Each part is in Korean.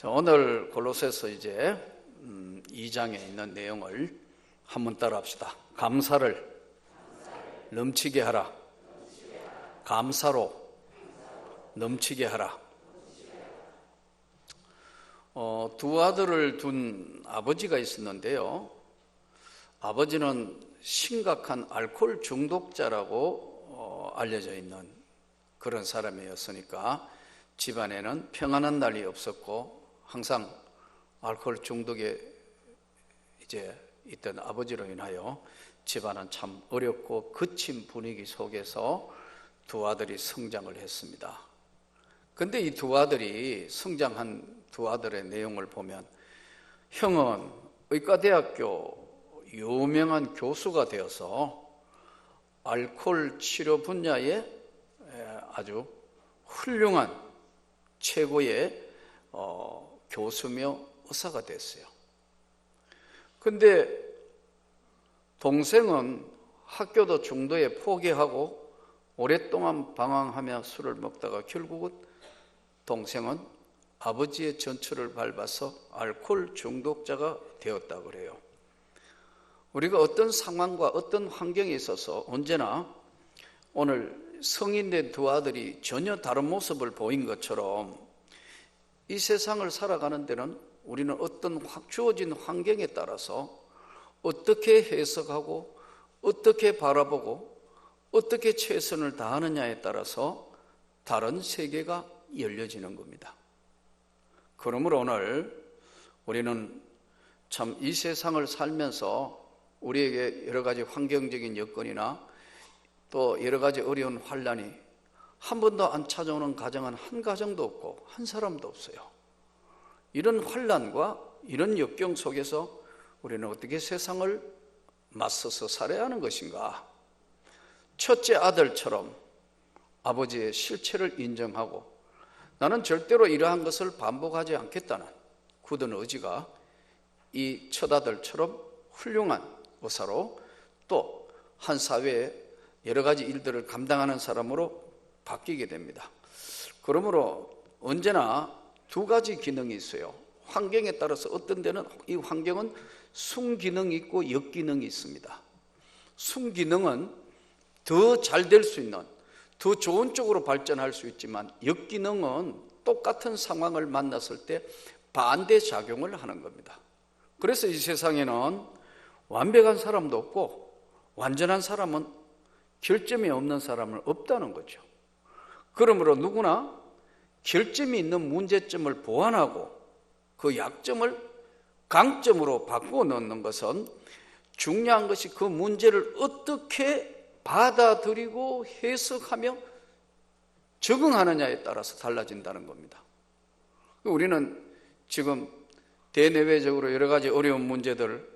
자, 오늘 골로새서 이제 2장에 있는 내용을 한번 따라 합시다. 감사를 넘치게 하라. 감사로 넘치게 하라. 두 아들을 둔 아버지가 있었는데요. 아버지는 심각한 알코올 중독자라고 알려져 있는 그런 사람이었으니까 집안에는 평안한 날이 없었고 항상 알코올 중독에 이제 있던 아버지로 인하여 집안은 참 어렵고 거친 분위기 속에서 두 아들이 성장을 했습니다. 근데 이 두 아들이 성장한 두 아들의 내용을 보면 형은 의과대학교 유명한 교수가 되어서 알코올 치료 분야에 아주 훌륭한 최고의 교수며 의사가 됐어요. 근데 동생은 학교도 중도에 포기하고 오랫동안 방황하며 술을 먹다가 결국은 동생은 아버지의 전철을 밟아서 알코올 중독자가 되었다고 그래요. 우리가 어떤 상황과 어떤 환경에 있어서 언제나 오늘 성인된 두 아들이 전혀 다른 모습을 보인 것처럼 이 세상을 살아가는 데는 우리는 어떤 주어진 환경에 따라서 어떻게 해석하고 어떻게 바라보고 어떻게 최선을 다하느냐에 따라서 다른 세계가 열려지는 겁니다. 그러므로 오늘 우리는 참 이 세상을 살면서 우리에게 여러 가지 환경적인 여건이나 또 여러 가지 어려운 환난이 한 번도 안 찾아오는 가정은 한 가정도 없고 한 사람도 없어요. 이런 환난과 이런 역경 속에서 우리는 어떻게 세상을 맞서서 살아야 하는 것인가? 첫째 아들처럼 아버지의 실체를 인정하고 나는 절대로 이러한 것을 반복하지 않겠다는 굳은 의지가 이 첫 아들처럼 훌륭한 의사로 또 한 사회에 여러 가지 일들을 감당하는 사람으로 바뀌게 됩니다. 그러므로 언제나 두 가지 기능이 있어요. 환경에 따라서 어떤 데는 이 환경은 순기능이 있고 역기능이 있습니다. 순기능은 더 잘 될 수 있는, 더 좋은 쪽으로 발전할 수 있지만 역기능은 똑같은 상황을 만났을 때 반대작용을 하는 겁니다. 그래서 이 세상에는 완벽한 사람도 없고 완전한 사람은 결점이 없는 사람은 없다는 거죠. 그러므로 누구나 결점이 있는 문제점을 보완하고 그 약점을 강점으로 바꾸어 넣는 것은 중요한 것이 그 문제를 어떻게 받아들이고 해석하며 적응하느냐에 따라서 달라진다는 겁니다. 우리는 지금 대내외적으로 여러 가지 어려운 문제들,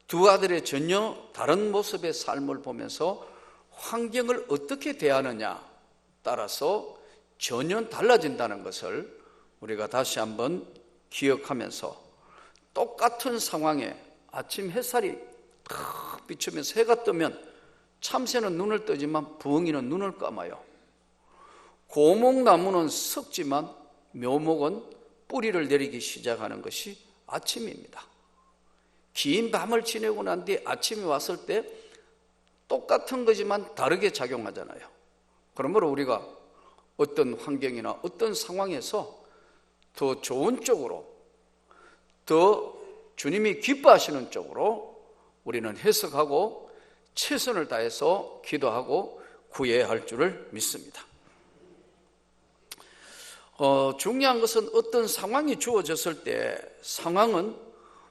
두 아들의 전혀 다른 모습의 삶을 보면서 환경을 어떻게 대하느냐 따라서 전혀 달라진다는 것을 우리가 다시 한번 기억하면서 똑같은 상황에 아침 햇살이 탁 비추면서 해가 뜨면 참새는 눈을 뜨지만 부엉이는 눈을 감아요. 고목나무는 썩지만 묘목은 뿌리를 내리기 시작하는 것이 아침입니다. 긴 밤을 지내고 난 뒤에 아침이 왔을 때 똑같은 거지만 다르게 작용하잖아요. 그러므로 우리가 어떤 환경이나 어떤 상황에서 더 좋은 쪽으로, 더 주님이 기뻐하시는 쪽으로 우리는 해석하고 최선을 다해서 기도하고 구해야 할 줄을 믿습니다. 중요한 것은 어떤 상황이 주어졌을 때 상황은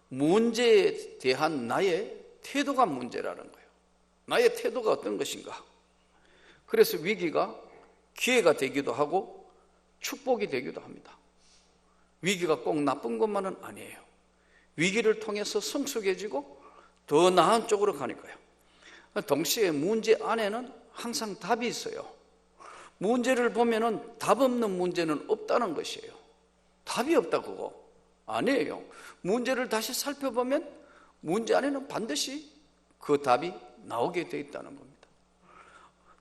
문제에 대한 나의 태도가 문제라는 거예요. 나의 태도가 어떤 것인가? 그래서 위기가 기회가 되기도 하고 축복이 되기도 합니다. 위기가 꼭 나쁜 것만은 아니에요. 위기를 통해서 성숙해지고 더 나은 쪽으로 가니까요. 동시에 문제 안에는 항상 답이 있어요. 문제를 보면은 답 없는 문제는 없다는 것이에요. 답이 없다 그거 아니에요. 문제를 다시 살펴보면 문제 안에는 반드시 그 답이 나오게 되어 있다는 겁니다.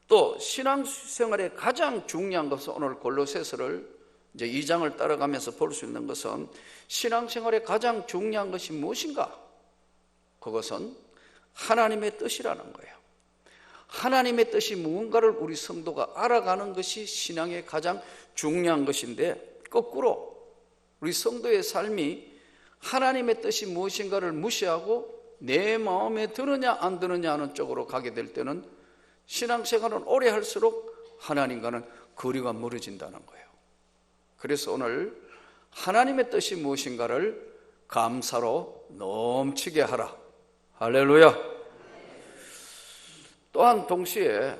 또 신앙생활의 가장 중요한 것은 오늘 골로새서를 이제 이 장을 따라가면서 볼 수 있는 것은 신앙생활의 가장 중요한 것이 무엇인가? 그것은 하나님의 뜻이라는 거예요. 하나님의 뜻이 무언가를 우리 성도가 알아가는 것이 신앙의 가장 중요한 것인데, 거꾸로 우리 성도의 삶이 하나님의 뜻이 무엇인가를 무시하고 내 마음에 드느냐 안 드느냐 하는 쪽으로 가게 될 때는 신앙생활은 오래 할수록 하나님과는 거리가 멀어진다는 거예요. 그래서 오늘 하나님의 뜻이 무엇인가를 감사로 넘치게 하라. 할렐루야. 또한 동시에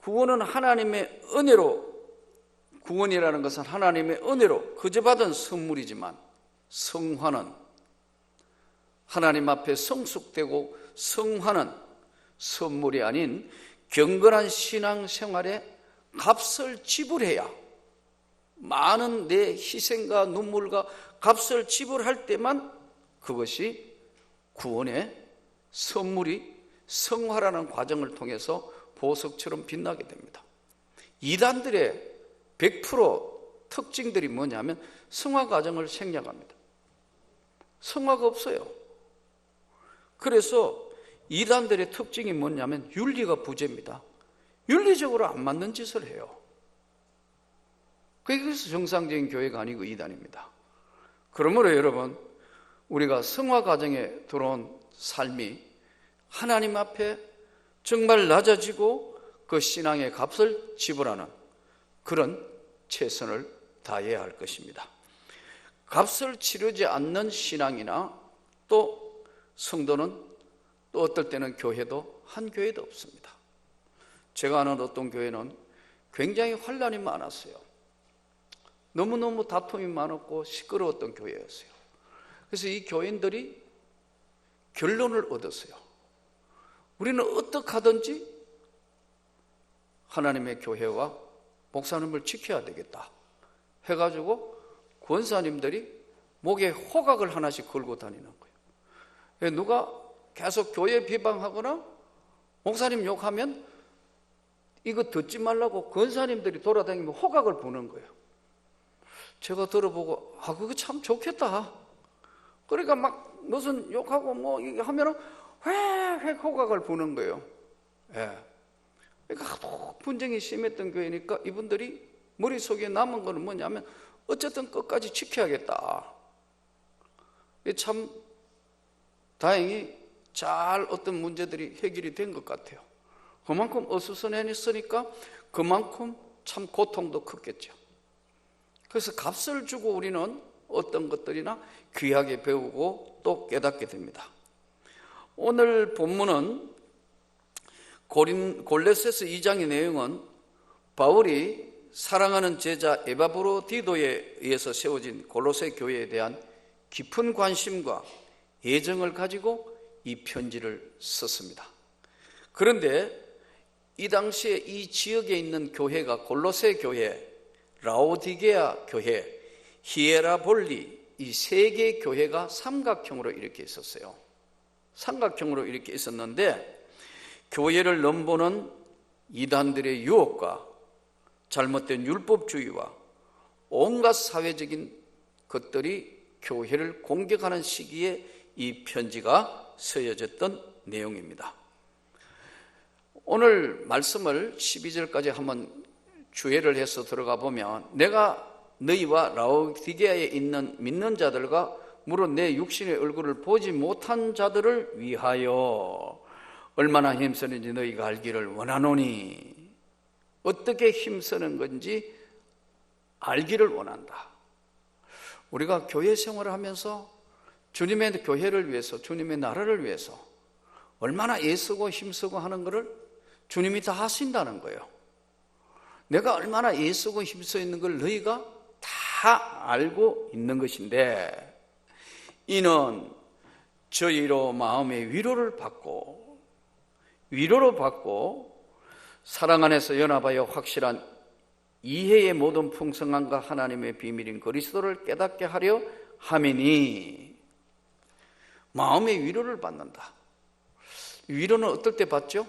구원은 하나님의 은혜로, 구원이라는 것은 하나님의 은혜로 그저 받은 선물이지만 성화는 하나님 앞에 성숙되고 성화는 선물이 아닌 경건한 신앙생활에 값을 지불해야, 많은 내 희생과 눈물과 값을 지불할 때만 그것이 구원의 선물이 성화라는 과정을 통해서 보석처럼 빛나게 됩니다. 이단들의 100% 특징들이 뭐냐면 성화 과정을 생략합니다. 성화가 없어요. 그래서 이단들의 특징이 뭐냐면 윤리가 부재입니다. 윤리적으로 안 맞는 짓을 해요. 그래서 정상적인 교회가 아니고 이단입니다. 그러므로 여러분, 우리가 성화 과정에 들어온 삶이 하나님 앞에 정말 낮아지고 그 신앙의 값을 지불하는 그런 최선을 다해야 할 것입니다. 값을 치르지 않는 신앙이나 또 성도는 또 어떨 때는 교회도 한 교회도 없습니다. 제가 아는 어떤 교회는 굉장히 환란이 많았어요. 너무너무 다툼이 많았고 시끄러웠던 교회였어요. 그래서 이 교인들이 결론을 얻었어요. 우리는 어떻게 하든지 하나님의 교회와 목사님을 지켜야 되겠다 해가지고 권사님들이 목에 호각을 하나씩 걸고 다니는 거예요. 누가 계속 교회 비방하거나 목사님 욕하면 이거 듣지 말라고 권사님들이 돌아다니면 호각을 부는 거예요. 제가 들어보고 그거 참 좋겠다. 그러니까 막 무슨 욕하고 뭐 이게 하면은 획 호각을 부는 거예요. 예. 그러니까 하도 분쟁이 심했던 교회니까 이분들이 머릿속에 남은 거는 뭐냐면 어쨌든 끝까지 지켜야겠다. 참 다행히 잘 어떤 문제들이 해결이 된 것 같아요. 그만큼 어수선했으니까 그만큼 참 고통도 컸겠죠. 그래서 값을 주고 우리는 어떤 것들이나 귀하게 배우고 또 깨닫게 됩니다. 오늘 본문은 골로새서 2장의 내용은 바울이 사랑하는 제자 에바브로디도에 의해서 세워진 골로새 교회에 대한 깊은 관심과 애정을 가지고 이 편지를 썼습니다. 그런데 이 당시에 이 지역에 있는 교회가 골로새 교회, 라오디게아 교회, 히에라볼리 이 세 개의 교회가 삼각형으로 이렇게 있었어요. 삼각형으로 이렇게 있었는데 교회를 넘보는 이단들의 유혹과 잘못된 율법주의와 온갖 사회적인 것들이 교회를 공격하는 시기에 이 편지가 쓰여졌던 내용입니다. 오늘 말씀을 12절까지 한번 주해를 해서 들어가 보면 내가 너희와 라오디게아에 있는 믿는 자들과 물론 내 육신의 얼굴을 보지 못한 자들을 위하여 얼마나 힘쓰는지 너희가 알기를 원하노니, 어떻게 힘쓰는 건지 알기를 원한다. 우리가 교회 생활을 하면서 주님의 교회를 위해서, 주님의 나라를 위해서 얼마나 애쓰고 힘쓰고 하는 것을 주님이 다 하신다는 거예요. 내가 얼마나 애쓰고 힘써 있는 걸 너희가 다 알고 있는 것인데, 이는 저희로 마음의 위로를 받고 사랑 안에서 연합하여 확실한 이해의 모든 풍성함과 하나님의 비밀인 그리스도를 깨닫게 하려 함이니. 마음의 위로를 받는다. 위로는 어떨 때 받죠?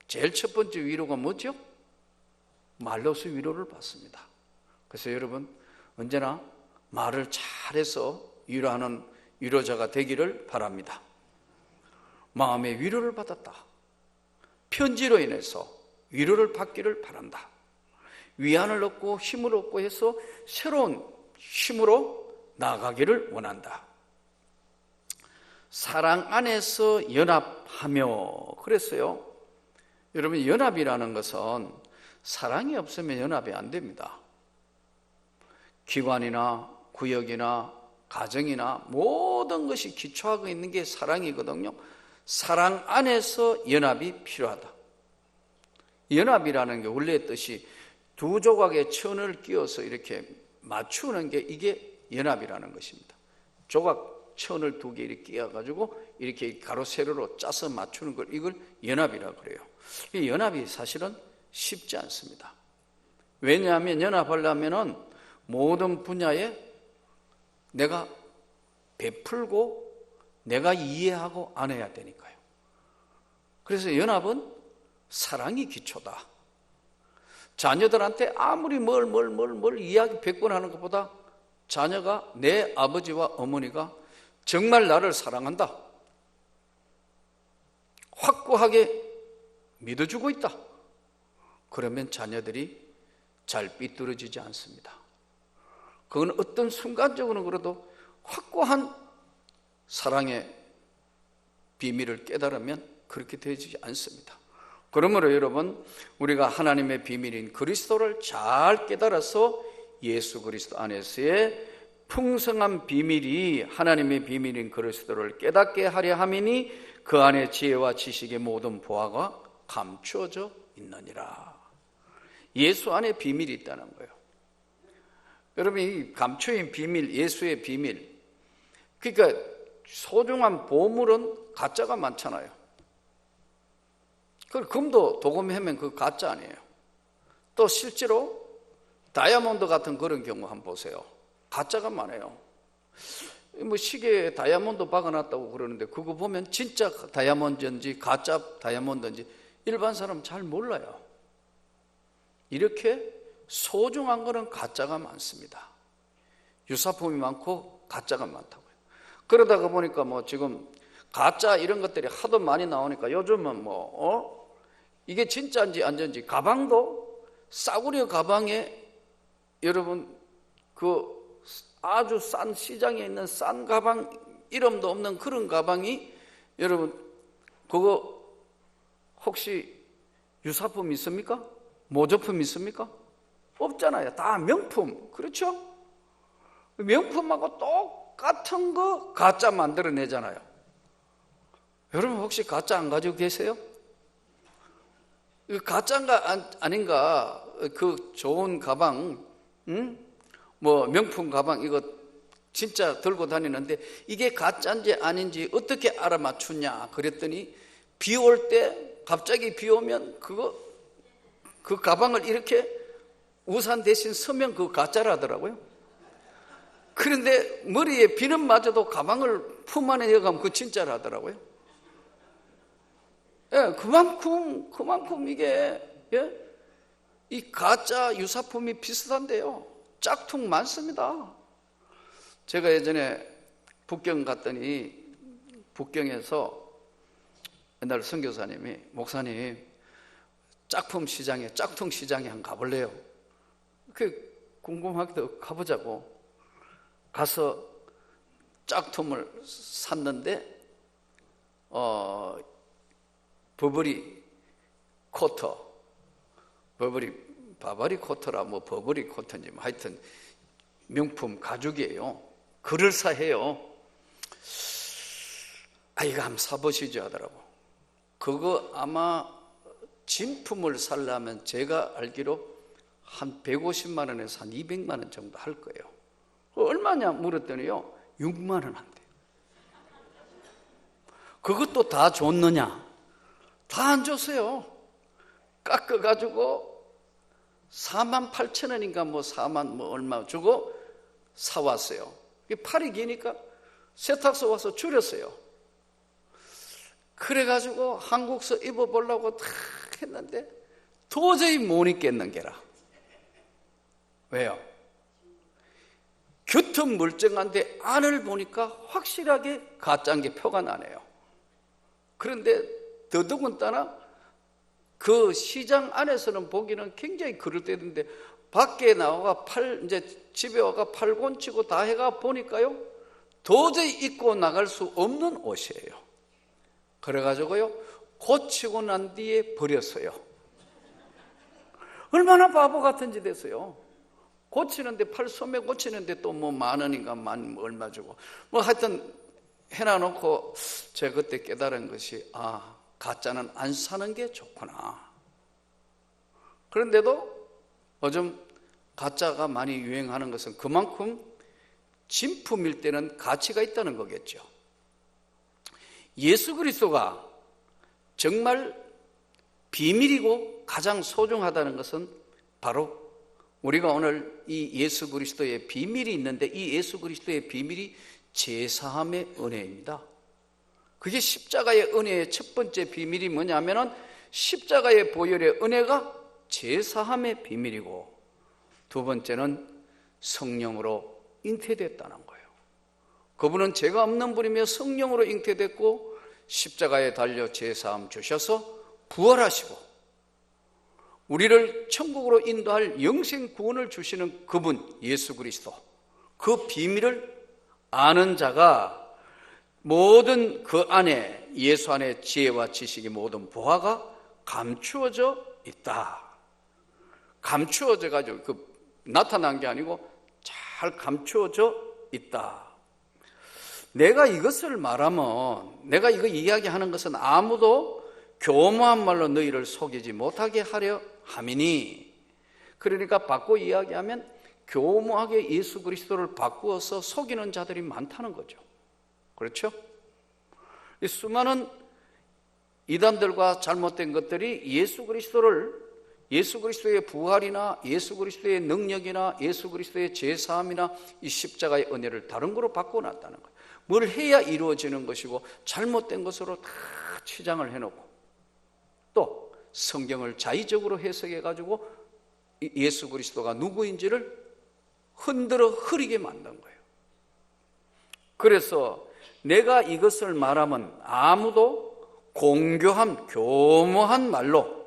제일 첫 번째 위로가 뭐죠? 말로서 위로를 받습니다. 그래서 여러분 언제나 말을 잘해서 위로하는 위로자가 되기를 바랍니다. 마음의 위로를 받았다. 편지로 인해서 위로를 받기를 바란다. 위안을 얻고 힘을 얻고 해서 새로운 힘으로 나아가기를 원한다. 사랑 안에서 연합하며 그랬어요. 여러분 연합이라는 것은 사랑이 없으면 연합이 안 됩니다. 기관이나 구역이나 가정이나 모든 것이 기초하고 있는 게 사랑이거든요. 사랑 안에서 연합이 필요하다. 연합이라는 게 원래의 뜻이 두 조각의 천을 끼워서 이렇게 맞추는 게 이게 연합이라는 것입니다. 조각 천을 두 개 이렇게 끼워가지고 이렇게 가로 세로로 짜서 맞추는 걸 이걸 연합이라고 그래요. 이 연합이 사실은 쉽지 않습니다. 왜냐하면 연합하려면은 모든 분야에 내가 베풀고 내가 이해하고 안 해야 되니까요. 그래서 연합은 사랑이 기초다. 자녀들한테 아무리 뭘 이야기 100번 하는 것보다 자녀가 내 아버지와 어머니가 정말 나를 사랑한다, 확고하게 믿어주고 있다, 그러면 자녀들이 잘 삐뚤어지지 않습니다. 그건 어떤 순간적으로는 그래도 확고한 사랑의 비밀을 깨달으면 그렇게 되지 않습니다. 그러므로 여러분 우리가 하나님의 비밀인 그리스도를 잘 깨달아서 예수 그리스도 안에서의 풍성한 비밀이 하나님의 비밀인 그리스도를 깨닫게 하려 함이니 그 안에 지혜와 지식의 모든 보화가 감추어져 있느니라. 예수 안에 비밀이 있다는 거예요. 여러분 이 감추인 비밀, 예수의 비밀, 그러니까 소중한 보물은 가짜가 많잖아요. 그 금도 도금하면 그 가짜 아니에요. 또 실제로 다이아몬드 같은 그런 경우 한번 보세요. 가짜가 많아요. 뭐 시계에 다이아몬드 박아놨다고 그러는데 그거 보면 진짜 다이아몬드인지 가짜 다이아몬드인지 일반 사람 잘 몰라요. 이렇게 소중한 거는 가짜가 많습니다. 유사품이 많고 가짜가 많다고요. 그러다가 보니까 뭐 지금 가짜 이런 것들이 하도 많이 나오니까 요즘은 이게 진짜인지 안 진짜인지 가방도 싸구려 가방에 여러분 그 아주 싼 시장에 있는 싼 가방 이름도 없는 그런 가방이 여러분 그거 혹시 유사품 있습니까? 모조품 있습니까? 없잖아요. 다 명품. 그렇죠? 명품하고 똑같은 거 가짜 만들어내잖아요. 여러분 혹시 가짜 안 가지고 계세요? 가짜인가 아닌가 그 좋은 가방 뭐 명품 가방 이거 진짜 들고 다니는데 이게 가짜인지 아닌지 어떻게 알아맞추냐 그랬더니 비 올 때 갑자기 비 오면 그 가방을 이렇게 우산 대신 서면 그거 가짜라더라고요. 그런데 머리에 비는 맞아도 가방을 품 안에 넣어가면 그거 진짜라더라고요. 예, 그만큼 이게 이 가짜 유사품이 비슷한데요. 짝퉁 많습니다. 제가 예전에 북경 갔더니 북경에서 옛날 선교사님이 목사님 짝퉁 시장에 한번 가볼래요? 그 궁금하기도 가보자고 가서 짝퉁을 샀는데 버버리 코터, 바바리 코터라 뭐 버버리 코터인지 뭐 하여튼 명품 가죽이에요. 그럴싸해요. 이거 한번 사보시죠 하더라고. 그거 아마 진품을 사려면 제가 알기로 한 150만 원에서 한 200만 원 정도 할 거예요. 얼마냐 물었더니요 6만 원 한대. 그것도 다 줬느냐? 다 안 줬어요. 깎아가지고 4만 8천 원인가 뭐 4만 뭐 얼마 주고 사왔어요. 팔이 기니까 세탁소 와서 줄였어요. 그래가지고 한국서 입어보려고 다 했는데 도저히 못 입겠는 게라. 왜요? 겉은 멀쩡한데 안을 보니까 확실하게 가짜인 게 표가 나네요. 그런데 더더군다나 그 시장 안에서는 보기는 굉장히 그럴듯한데 밖에 나와가 이제 집에 와가 팔곤치고 다 해가 보니까요, 도저히 입고 나갈 수 없는 옷이에요. 그래가지고요, 고치고 난 뒤에 버렸어요. 얼마나 바보 같은 짓 했어요. 고치는데, 소매 고치는데 또 뭐 10,000원인가 얼마 주고 뭐 하여튼 해놔놓고 제가 그때 깨달은 것이, 가짜는 안 사는 게 좋구나. 그런데도 요즘 가짜가 많이 유행하는 것은 그만큼 진품일 때는 가치가 있다는 거겠죠. 예수 그리스도가 정말 비밀이고 가장 소중하다는 것은 바로 우리가 오늘 이 예수 그리스도의 비밀이 있는데, 이 예수 그리스도의 비밀이 제사함의 은혜입니다. 그게 십자가의 은혜의 첫 번째 비밀이 뭐냐면은 십자가의 보혈의 은혜가 제사함의 비밀이고, 두 번째는 성령으로 잉태됐다는 거예요. 그분은 죄가 없는 분이며 성령으로 잉태됐고 십자가에 달려 제사함 주셔서 부활하시고 우리를 천국으로 인도할 영생 구원을 주시는 그분 예수 그리스도, 그 비밀을 아는 자가 모든 그 안에, 예수 안에 지혜와 지식이 모든 보화가 감추어져 있다. 감추어져 가지고 나타난 게 아니고 잘 감추어져 있다. 내가 이것을 말하면, 내가 이거 이야기하는 것은 아무도 교모한 말로 너희를 속이지 못하게 하려 함이니, 그러니까 바꿔 이야기하면 교모하게 예수 그리스도를 바꾸어서 속이는 자들이 많다는 거죠. 그렇죠? 이 수많은 이단들과 잘못된 것들이 예수 그리스도의 부활이나 예수 그리스도의 능력이나 예수 그리스도의 제사함이나 이 십자가의 은혜를 다른 거로 바꿔놨다는 거예요. 뭘 해야 이루어지는 것이고 잘못된 것으로 다 치장을 해놓고 또 성경을 자의적으로 해석해가지고 예수 그리스도가 누구인지를 흔들어 흐리게 만든 거예요. 그래서 내가 이것을 말하면 아무도 교모한 말로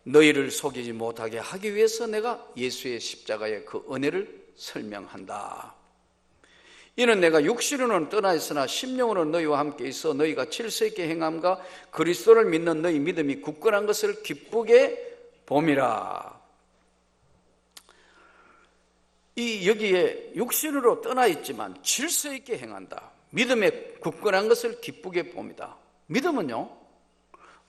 너희를 속이지 못하게 하기 위해서 내가 예수의 십자가의 그 은혜를 설명한다. 이는 내가 육신으로는 떠나 있으나 심령으로는 너희와 함께 있어 너희가 질서 있게 행함과 그리스도를 믿는 너희 믿음이 굳건한 것을 기쁘게 봄이라. 여기에 육신으로 떠나 있지만 질서 있게 행한다. 믿음에 굳건한 것을 기쁘게 봅니다. 믿음은요,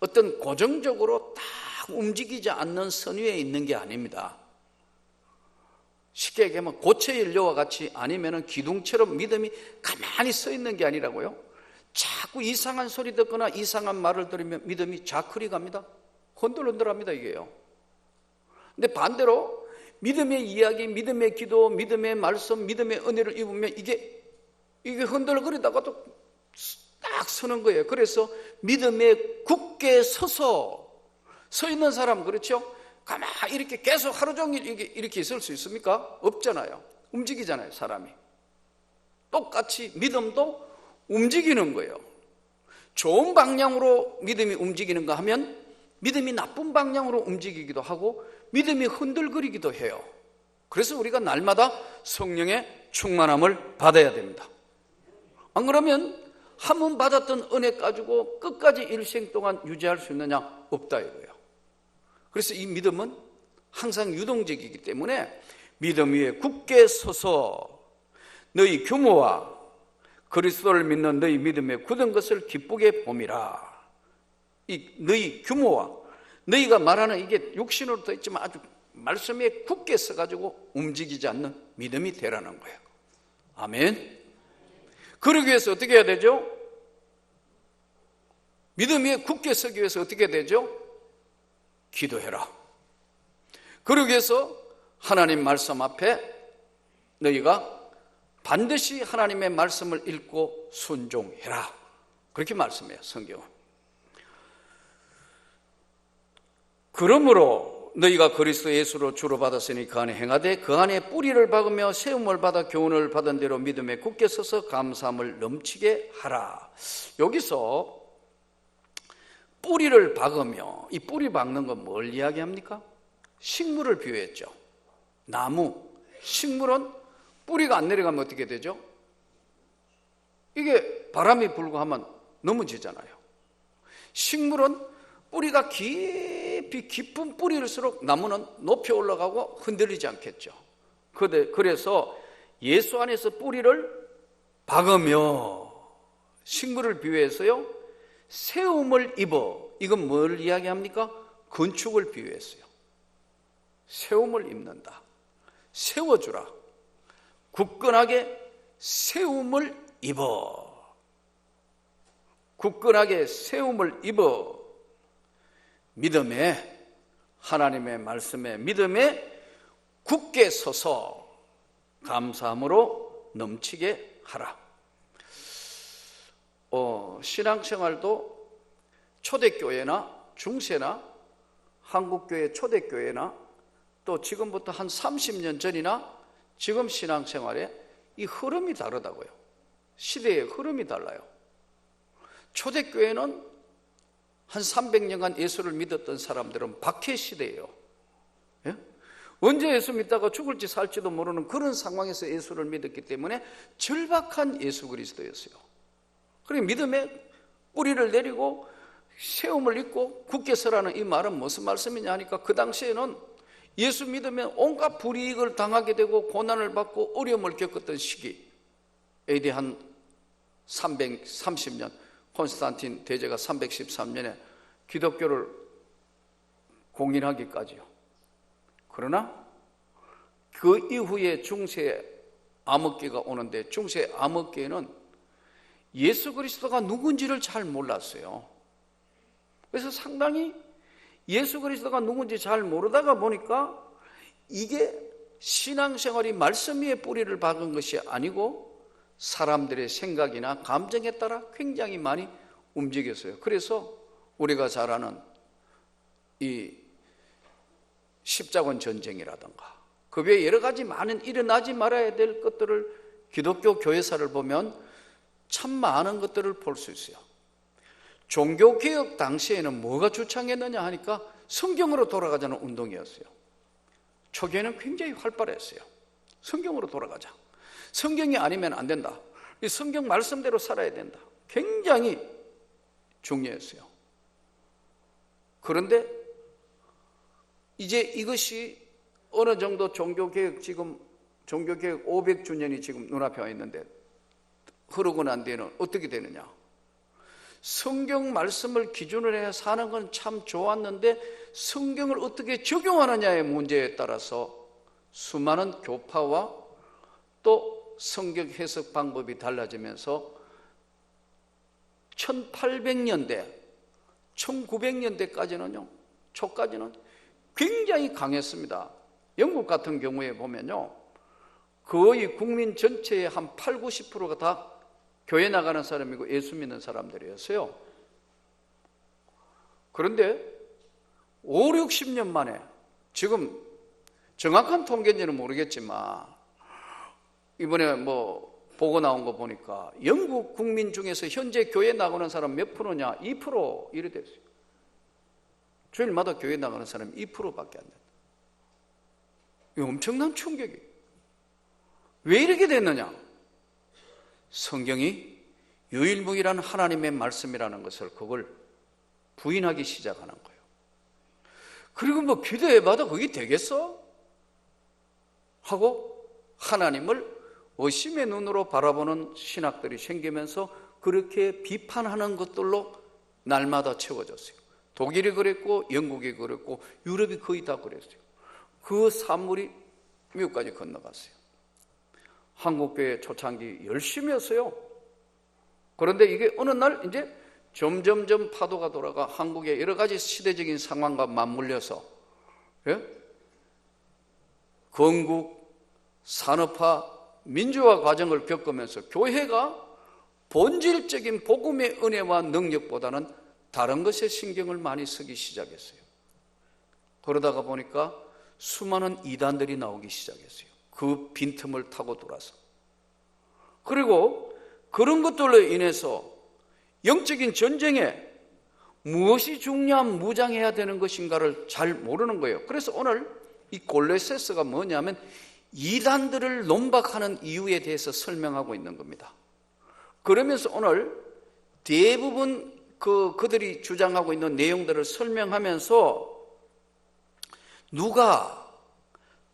어떤 고정적으로 딱 움직이지 않는 선 위에 있는 게 아닙니다. 쉽게 얘기하면 고체 연료와 같이, 아니면 기둥처럼 믿음이 가만히 서 있는 게 아니라고요. 자꾸 이상한 소리 듣거나 이상한 말을 들으면 믿음이 자클이 갑니다. 흔들흔들합니다, 이게요. 근데 반대로 믿음의 이야기, 믿음의 기도, 믿음의 말씀, 믿음의 은혜를 입으면 이게 흔들거리다가도 딱 서는 거예요. 그래서 믿음에 굳게 서 있는 사람, 그렇죠? 가만히 이렇게 계속 하루 종일 이렇게 있을 수 있습니까? 없잖아요. 움직이잖아요, 사람이. 똑같이 믿음도 움직이는 거예요. 좋은 방향으로 믿음이 움직이는가 하면 믿음이 나쁜 방향으로 움직이기도 하고 믿음이 흔들거리기도 해요. 그래서 우리가 날마다 성령의 충만함을 받아야 됩니다. 안 그러면 한 번 받았던 은혜 가지고 끝까지 일생 동안 유지할 수 있느냐? 없다 이거예요. 그래서 이 믿음은 항상 유동적이기 때문에 믿음 위에 굳게 서서 너희 규모와 그리스도를 믿는 너희 믿음에 굳은 것을 기쁘게 봄이라. 이 너희 규모와, 너희가 말하는 이게 육신으로 더 있지만 아주 말씀에 굳게 서가지고 움직이지 않는 믿음이 되라는 거예요. 아멘. 그러기 위해서 어떻게 해야 되죠? 믿음 위에 굳게 서기 위해서 어떻게 해야 되죠? 기도해라. 그러기 위해서 하나님 말씀 앞에 너희가 반드시 하나님의 말씀을 읽고 순종해라. 그렇게 말씀해요, 성경은. 그러므로 너희가 그리스도 예수로 주로 받았으니 그 안에 행하되 그 안에 뿌리를 박으며 세움을 받아 교훈을 받은 대로 믿음에 굳게 서서 감사함을 넘치게 하라. 여기서 뿌리를 박으며, 이 뿌리 박는 건 뭘 이야기합니까? 식물을 비유했죠. 나무, 식물은 뿌리가 안 내려가면 어떻게 되죠? 이게 바람이 불고 하면 넘어지잖아요. 식물은 뿌리가 깊이 깊은 뿌리일수록 나무는 높이 올라가고 흔들리지 않겠죠. 그래서 예수 안에서 뿌리를 박으며, 식물을 비유해서요, 세움을 입어. 이건 뭘 이야기합니까? 건축을 비유했어요. 세움을 입는다. 세워주라. 굳건하게 세움을 입어. 굳건하게 세움을 입어. 믿음에, 하나님의 말씀에 믿음에 굳게 서서 감사함으로 넘치게 하라. 신앙생활도 초대교회나 중세나 한국교회 초대교회나 또 지금부터 한 30년 전이나 지금 신앙생활에 이 흐름이 다르다고요. 시대의 흐름이 달라요. 초대교회는 한 300년간 예수를 믿었던 사람들은 박해시대예요. 예? 언제 예수 믿다가 죽을지 살지도 모르는 그런 상황에서 예수를 믿었기 때문에 절박한 예수 그리스도였어요. 그러니 믿음에 뿌리를 내리고 세움을 입고 굳게 서라는 이 말은 무슨 말씀이냐 하니까, 그 당시에는 예수 믿으면 온갖 불이익을 당하게 되고 고난을 받고 어려움을 겪었던 시기, AD 한 330년, 콘스탄틴 대제가 313년에 기독교를 공인하기까지요. 그러나 그 이후에 중세 암흑기가 오는데, 중세 암흑기에는 예수 그리스도가 누군지를 잘 몰랐어요. 그래서 상당히 예수 그리스도가 누군지 잘 모르다가 보니까 이게 신앙생활이 말씀 위에 뿌리를 박은 것이 아니고 사람들의 생각이나 감정에 따라 굉장히 많이 움직였어요. 그래서 우리가 잘 아는 이 십자군 전쟁이라든가 그 외에 여러 가지 많은 일어나지 말아야 될 것들을 기독교 교회사를 보면 참 많은 것들을 볼 수 있어요. 종교개혁 당시에는 뭐가 주창했느냐 하니까 성경으로 돌아가자는 운동이었어요. 초기에는 굉장히 활발했어요. 성경으로 돌아가자. 성경이 아니면 안 된다. 이 성경 말씀대로 살아야 된다. 굉장히 중요했어요. 그런데 이제 이것이 어느 정도 종교개혁, 지금 종교개혁 500주년이 지금 눈앞에 와 있는데 흐르고 난 뒤에는 어떻게 되느냐? 성경 말씀을 기준으로 해 사는 건 참 좋았는데 성경을 어떻게 적용하느냐의 문제에 따라서 수많은 교파와 또 성경 해석 방법이 달라지면서 1800년대, 1900년대까지는요, 초까지는 굉장히 강했습니다. 영국 같은 경우에 보면요, 거의 국민 전체의 한 8, 90%가 다 교회 나가는 사람이고 예수 믿는 사람들이었어요. 그런데 5, 60년 만에, 지금 정확한 통계인지는 모르겠지만 이번에 뭐 보고 나온 거 보니까 영국 국민 중에서 현재 교회 나가는 사람 몇 프로냐? 2% 이래 됐어요. 주일마다 교회 나가는 사람이 2%밖에 안 된다. 이 엄청난 충격이에요. 왜 이렇게 됐느냐? 성경이 유일무이한 하나님의 말씀이라는 것을 그걸 부인하기 시작하는 거예요. 그리고 뭐 기도해봐도 그게 되겠어? 하고 하나님을 의심의 눈으로 바라보는 신학들이 생기면서 그렇게 비판하는 것들로 날마다 채워졌어요. 독일이 그랬고 영국이 그랬고 유럽이 거의 다 그랬어요. 그 산물이 미국까지 건너갔어요. 한국교회 초창기 열심히 했어요. 그런데 이게 어느 날 이제 점점점 파도가 돌아가 한국의 여러 가지 시대적인 상황과 맞물려서, 예? 건국, 산업화, 민주화 과정을 겪으면서 교회가 본질적인 복음의 은혜와 능력보다는 다른 것에 신경을 많이 쓰기 시작했어요. 그러다가 보니까 수많은 이단들이 나오기 시작했어요. 그 빈틈을 타고 돌아서. 그리고 그런 것들로 인해서 영적인 전쟁에 무엇이 중요한 무장해야 되는 것인가를 잘 모르는 거예요. 그래서 오늘 이 골로새서가 뭐냐면 이단들을 논박하는 이유에 대해서 설명하고 있는 겁니다. 그러면서 오늘 대부분 그들이 주장하고 있는 내용들을 설명하면서 누가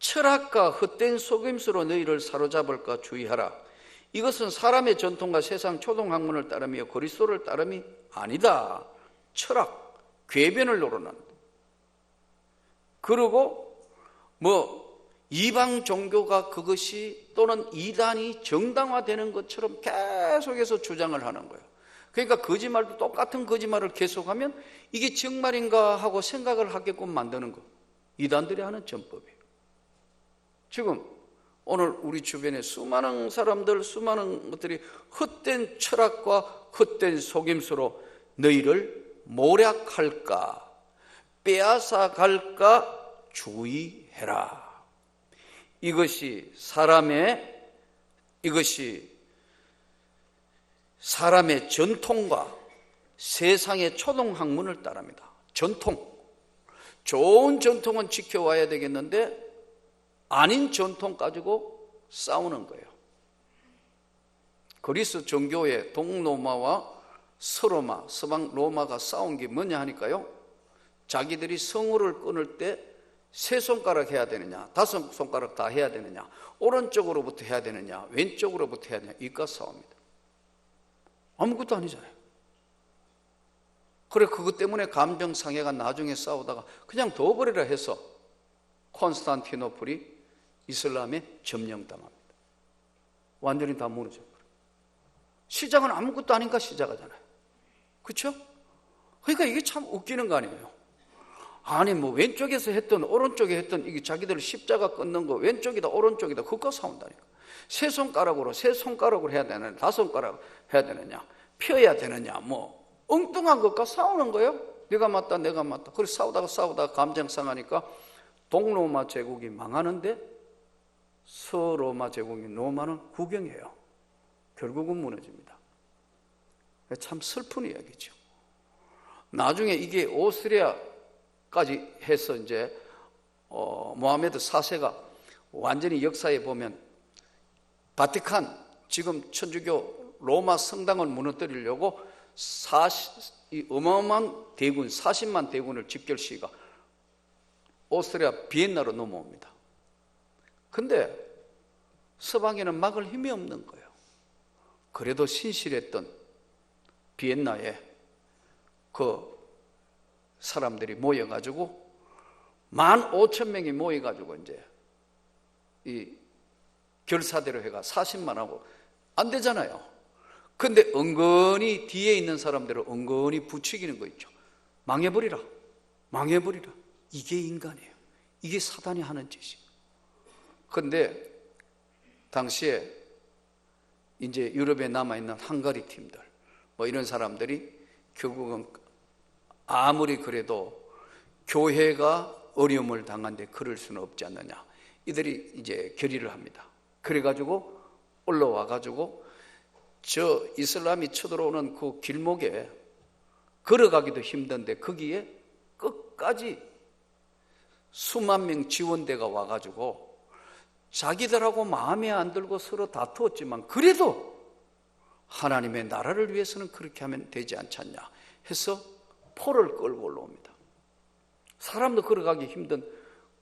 철학과 헛된 속임수로 너희를 사로잡을까 주의하라. 이것은 사람의 전통과 세상 초동학문을 따르며 그리스도를 따름이 아니다. 철학, 궤변을 노르는. 그리고 이방 종교가 그것이 또는 이단이 정당화되는 것처럼 계속해서 주장을 하는 거예요. 그러니까 거짓말도 똑같은 거짓말을 계속하면 이게 정말인가 하고 생각을 하게끔 만드는 거. 이단들이 하는 전법이에요. 지금 오늘 우리 주변에 수많은 사람들, 수많은 것들이 헛된 철학과 헛된 속임수로 너희를 모략할까, 빼앗아 갈까 주의해라. 이것이 사람의 전통과 세상의 초동학문을 따릅니다. 전통, 좋은 전통은 지켜와야 되겠는데 아닌 전통 가지고 싸우는 거예요. 그리스 정교의 동로마와 서로마, 서방 로마가 싸운 게 뭐냐 하니까요, 자기들이 성호를 끊을 때 세 손가락 해야 되느냐, 다섯 손가락 다 해야 되느냐, 오른쪽으로부터 해야 되느냐, 왼쪽으로부터 해야 되느냐, 이과 싸웁니다. 아무것도 아니잖아요. 그래, 그것 때문에 감정상해가 나중에 싸우다가 그냥 둬버리라 해서 콘스탄티노플이 이슬람에 점령당합니다. 완전히 다 무너져버려요. 시작은 아무것도 아닌가 시작하잖아요. 그렇죠? 그러니까 이게 참 웃기는 거 아니에요. 아니 왼쪽에서 했던 오른쪽에 했던 이게 자기들 십자가 끊는 거 왼쪽이다 오른쪽이다 그거 싸운다니까. 세 손가락으로 해야 되느냐, 다섯 손가락 해야 되느냐, 펴야 되느냐, 엉뚱한 것과 싸우는 거예요. 네가 맞다 내가 맞다. 그래서 싸우다가 감정 상하니까 동로마 제국이 망하는데 서로마 제국이 로마는 구경해요. 결국은 무너집니다. 참 슬픈 이야기죠. 나중에 이게 오스트리아까지 해서 이제 모하메드 4세가 완전히 역사에 보면 바티칸 지금 천주교 로마 성당을 무너뜨리려고 이 어마어마한 대군 40만 대군을 집결시가 오스트리아 비엔나로 넘어옵니다. 근데 서방에는 막을 힘이 없는 거예요. 그래도 신실했던 비엔나에 그 사람들이 모여가지고 15,000명이 모여가지고 이제 이 결사대로 해가 40만하고 안 되잖아요. 근데 은근히 뒤에 있는 사람들을 은근히 부추기는 거 있죠. 망해버리라. 이게 인간이에요. 이게 사단이 하는 짓이에요. 근데 당시에 이제 유럽에 남아있는 헝가리 팀들 이런 사람들이 결국은 아무리 그래도 교회가 어려움을 당한데 그럴 수는 없지 않느냐, 이들이 이제 결의를 합니다. 그래가지고 올라와가지고 저 이슬람이 쳐들어오는 그 길목에 걸어가기도 힘든데 거기에 끝까지 수만 명 지원대가 와가지고 자기들하고 마음에 안 들고 서로 다투었지만 그래도 하나님의 나라를 위해서는 그렇게 하면 되지 않겠냐 해서 포를 끌고 올라옵니다. 사람도 걸어가기 힘든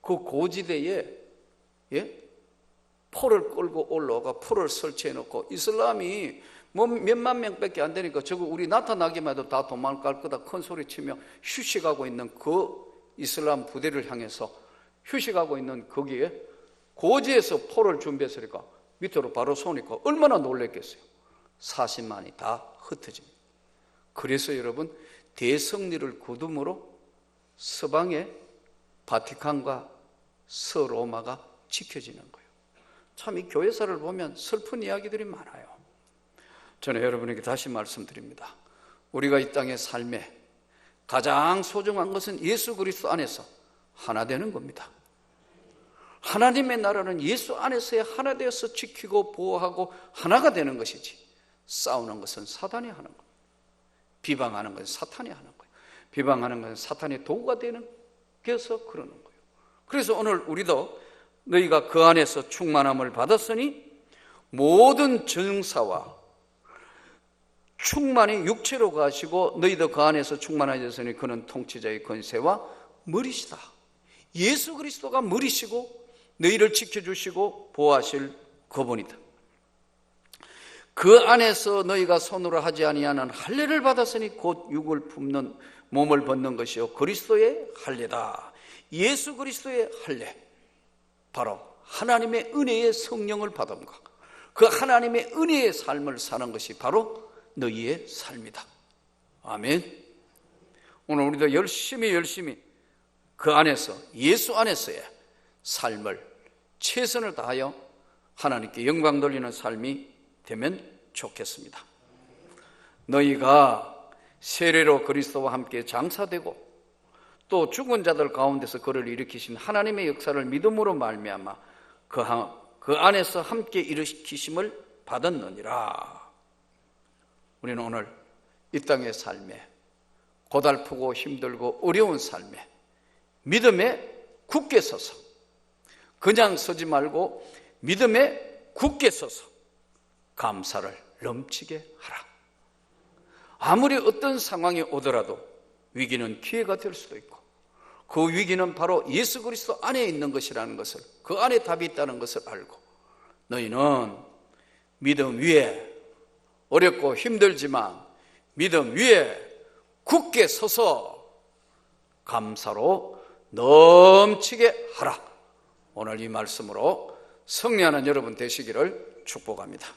그 고지대에 포를 끌고 올라가 포를 설치해 놓고 이슬람이 몇만 명밖에 안 되니까 저거 우리 나타나기만 해도 다 도망갈 거다 큰 소리 치며 휴식하고 있는 그 이슬람 부대를 향해서 휴식하고 있는 거기에 고지에서 포를 준비했으니까 밑으로 바로 쏘니까 얼마나 놀랬겠어요. 40만이 다 흩어집니다. 그래서 여러분 대승리를 거둠으로 서방의 바티칸과 서로마가 지켜지는 거예요. 참 이 교회사를 보면 슬픈 이야기들이 많아요. 저는 여러분에게 다시 말씀드립니다. 우리가 이 땅의 삶에 가장 소중한 것은 예수 그리스도 안에서 하나 되는 겁니다. 하나님의 나라는 예수 안에서의 하나 되어서 지키고 보호하고 하나가 되는 것이지, 싸우는 것은 사탄이 하는 거예요. 비방하는 것은 사탄이 하는 거예요. 비방하는 것은 사탄의 도구가 되는 게서 그러는 거예요. 그래서 오늘 우리도 너희가 그 안에서 충만함을 받았으니 모든 전사와 충만이 육체로 가시고 너희도 그 안에서 충만하셨으니 그는 통치자의 권세와 머리시다. 예수 그리스도가 머리시고 너희를 지켜주시고 보호하실 그분이다. 그 안에서 너희가 손으로 하지 아니하는 할례를 받았으니 곧 육을 품는 몸을 벗는 것이요 그리스도의 할례다. 예수 그리스도의 할례, 바로 하나님의 은혜의 성령을 받음과 그 하나님의 은혜의 삶을 사는 것이 바로 너희의 삶이다. 아멘. 오늘 우리도 열심히 그 안에서, 예수 안에서의 삶을 최선을 다하여 하나님께 영광 돌리는 삶이 되면 좋겠습니다. 너희가 세례로 그리스도와 함께 장사되고 또 죽은 자들 가운데서 그를 일으키신 하나님의 역사를 믿음으로 말미암아 그 안에서 함께 일으키심을 받았느니라. 우리는 오늘 이 땅의 삶에, 고달프고 힘들고 어려운 삶에 믿음에 굳게 서서, 그냥 서지 말고 믿음에 굳게 서서 감사를 넘치게 하라. 아무리 어떤 상황이 오더라도 위기는 기회가 될 수도 있고, 그 위기는 바로 예수 그리스도 안에 있는 것이라는 것을, 그 안에 답이 있다는 것을 알고 너희는 믿음 위에, 어렵고 힘들지만 믿음 위에 굳게 서서 감사로 넘치게 하라. 오늘 이 말씀으로 승리하는 여러분 되시기를 축복합니다.